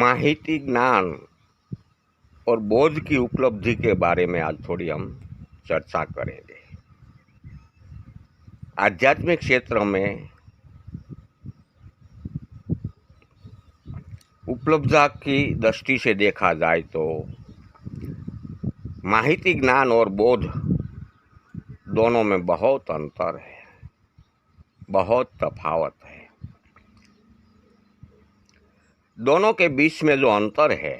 माहिती, ज्ञान और बोध की उपलब्धि के बारे में आज थोड़ी हम चर्चा करेंगे। आध्यात्मिक क्षेत्र में उपलब्धता की दृष्टि से देखा जाए तो माहिती, ज्ञान और बोध दोनों में बहुत अंतर है, बहुत तफावत है। दोनों के बीच में जो अंतर है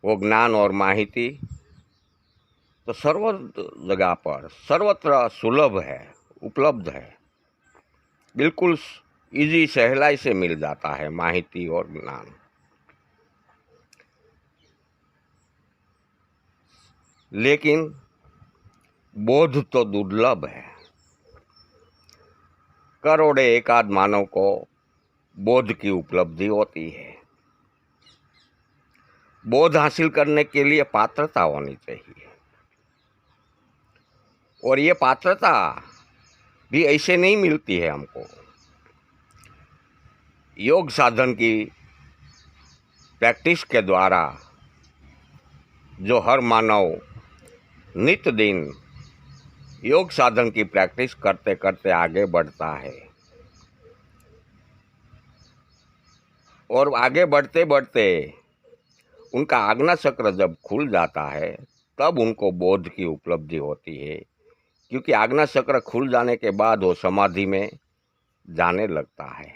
वो ज्ञान और माहिती तो सर्व जगह पर सर्वत्र सुलभ है, उपलब्ध है, बिल्कुल इजी, सहलाई से मिल जाता है माहिती और ज्ञान। लेकिन बोध तो दुर्लभ है। करोड़े एकाध मानव को बोध की उपलब्धि होती है। बोध हासिल करने के लिए पात्रता होनी चाहिए, और ये पात्रता भी ऐसे नहीं मिलती है हमको। योग साधन की प्रैक्टिस के द्वारा जो हर मानव नित्य दिन योग साधन की प्रैक्टिस करते करते आगे बढ़ता है, और आगे बढ़ते बढ़ते उनका आज्ञा चक्र जब खुल जाता है तब उनको बोध की उपलब्धि होती है। क्योंकि आज्ञा चक्र खुल जाने के बाद वो समाधि में जाने लगता है।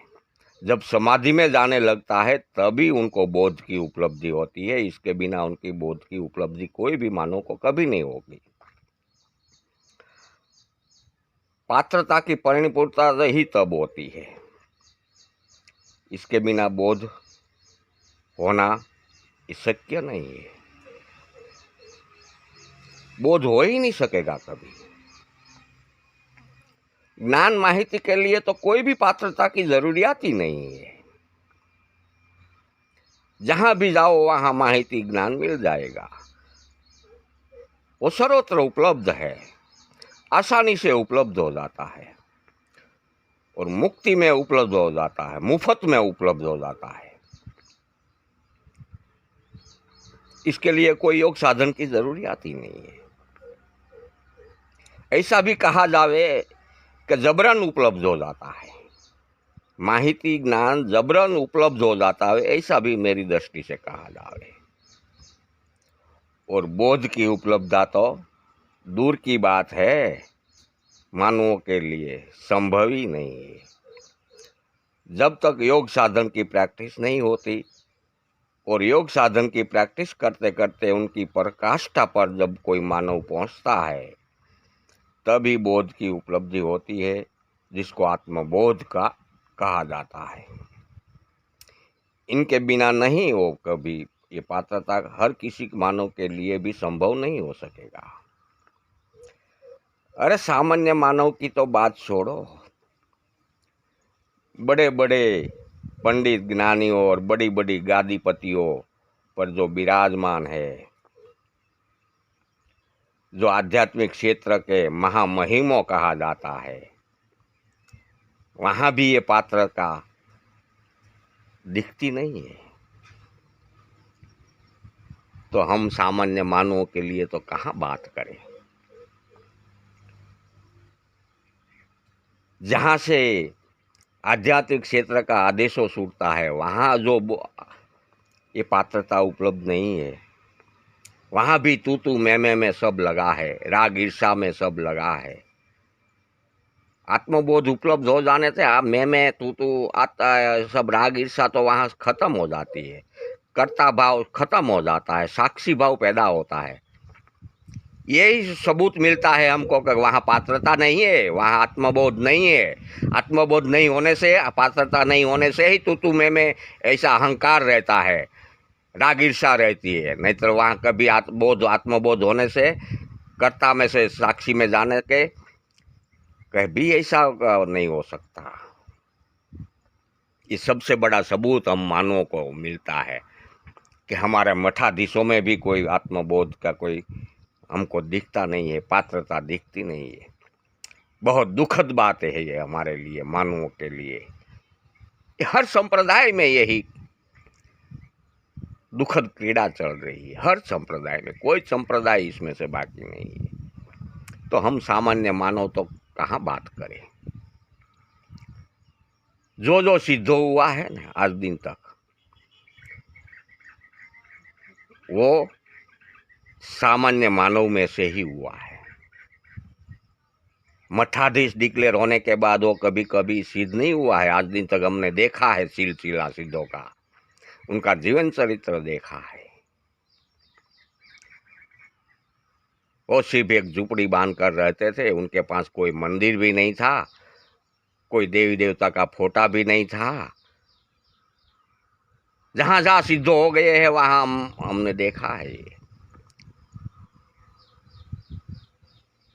जब समाधि में जाने लगता है तभी उनको बोध की उपलब्धि होती है। इसके बिना उनकी बोध की उपलब्धि कोई भी मानव को कभी नहीं होगी। पात्रता की परिपूर्णता ही तब होती है। इसके बिना बोध होना शक्य नहीं है। बोध हो ही नहीं सकेगा कभी। ज्ञान माहिती के लिए तो कोई भी पात्रता की जरूरियात ही नहीं है। जहां भी जाओ वहां माहिती, ज्ञान मिल जाएगा। वो सर्वत्र उपलब्ध है, आसानी से उपलब्ध हो जाता है, और मुक्ति में उपलब्ध हो जाता है, मुफ्त में उपलब्ध हो जाता है। इसके लिए कोई योग साधन की जरूरियात ही नहीं है। ऐसा भी कहा जावे कि जबरन उपलब्ध हो जाता है, माहिती, ज्ञान जबरन उपलब्ध हो जाता है, ऐसा भी मेरी दृष्टि से कहा जावे। और बोध की उपलब्धता तो दूर की बात है, मानवों के लिए संभव ही नहीं है। जब तक योग साधन की प्रैक्टिस नहीं होती, और योग साधन की प्रैक्टिस करते करते उनकी पराकाष्ठा पर जब कोई मानव पहुंचता है तभी बोध की उपलब्धि होती है, जिसको आत्मबोध का कहा जाता है। इनके बिना नहीं हो कभी, ये पात्रता हर किसी मानव के लिए भी संभव नहीं हो सकेगा। अरे सामान्य मानव की तो बात छोड़ो, बड़े बड़े पंडित, ज्ञानियों और बड़ी बड़ी गादीपतियों पर जो विराजमान है, जो आध्यात्मिक क्षेत्र के महामहिमों कहा जाता है, वहां भी ये पात्रता दिखती नहीं है। तो हम सामान्य मानवों के लिए तो कहाँ बात करें। जहां से आध्यात्मिक क्षेत्र का आदेशों छूटता है वहां जो ये पात्रता उपलब्ध नहीं है। वहां भी तू मैं में सब लगा है, राग ईर्षा में सब लगा है। आत्मबोध उपलब्ध हो जाने से आप मैं तू आता है, सब राग ईर्षा तो वहां खत्म हो जाती है, कर्ता भाव खत्म हो जाता है, साक्षी भाव पैदा होता है। यही सबूत मिलता है हमको कि वहाँ पात्रता नहीं है, वहाँ आत्मबोध नहीं है। आत्मबोध नहीं होने से, पात्रता नहीं होने से ही तू मैं ऐसा अहंकार रहता है, राग ईर्षा रहती है। नहीं तो वहाँ कभी आत्मबोध होने से, कर्ता में से साक्षी में जाने के कभी ऐसा नहीं हो सकता। ये सबसे बड़ा सबूत हम मानवों को मिलता है कि हमारे मठाधीशों में भी कोई आत्मबोध का कोई हमको दिखता नहीं है, पात्रता दिखती नहीं है। बहुत दुखद बात है ये हमारे लिए, मानवों के लिए। हर संप्रदाय में यही दुखद क्रीड़ा चल रही है, हर संप्रदाय में, कोई संप्रदाय इसमें से बाकी नहीं है। तो हम सामान्य मानव तो कहाँ बात करें। जो जो सिद्ध हुआ है ना आज दिन तक, वो सामान्य मानव में से ही हुआ है। मठाधीश डिक्लेयर होने के बाद वो कभी कभी सिद्ध नहीं हुआ है। आज दिन तक हमने देखा है सिलसिला सिद्धों का, उनका जीवन चरित्र देखा है। वो सिर्फ एक झुपड़ी बांध कर रहते थे, उनके पास कोई मंदिर भी नहीं था, कोई देवी देवता का फोटा भी नहीं था। जहां जहां सिद्ध हो गए हैं वहां हमने देखा है।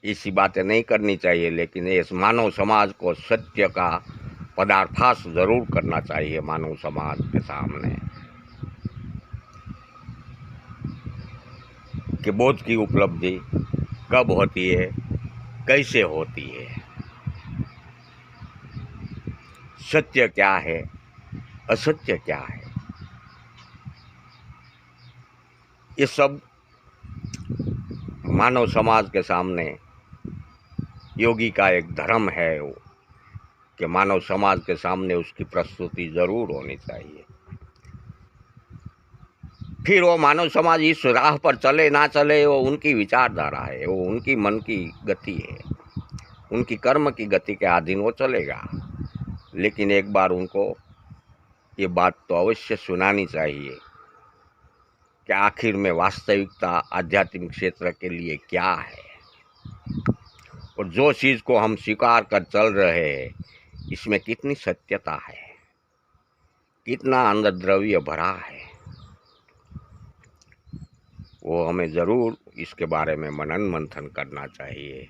ऐसी बातें नहीं करनी चाहिए, लेकिन इस मानव समाज को सत्य का पर्दाफाश जरूर करना चाहिए मानव समाज के सामने, कि बोध की उपलब्धि कब होती है, कैसे होती है, सत्य क्या है, असत्य क्या है। ये सब मानव समाज के सामने योगी का एक धर्म है कि मानव समाज के सामने उसकी प्रस्तुति जरूर होनी चाहिए। फिर वो मानव समाज इस राह पर चले ना चले, वो उनकी विचारधारा है, वो उनकी मन की गति है, उनकी कर्म की गति के अधीन वो चलेगा। लेकिन एक बार उनको ये बात तो अवश्य सुनानी चाहिए कि आखिर में वास्तविकता आध्यात्मिक क्षेत्र के लिए क्या है, और जो चीज को हम स्वीकार कर चल रहे हैं इसमें कितनी सत्यता है, कितना अंदर द्रव्य भरा है। वो हमें जरूर इसके बारे में मनन मंथन करना चाहिए।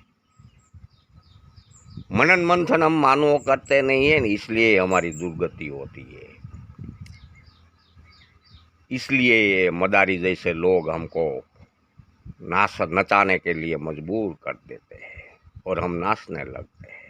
मनन मंथन हम मानव करते नहीं है, इसलिए हमारी दुर्गति होती है। इसलिए ये मदारी जैसे लोग हमको नचाने के लिए मजबूर कर देते हैं और हम नाचने लगते हैं।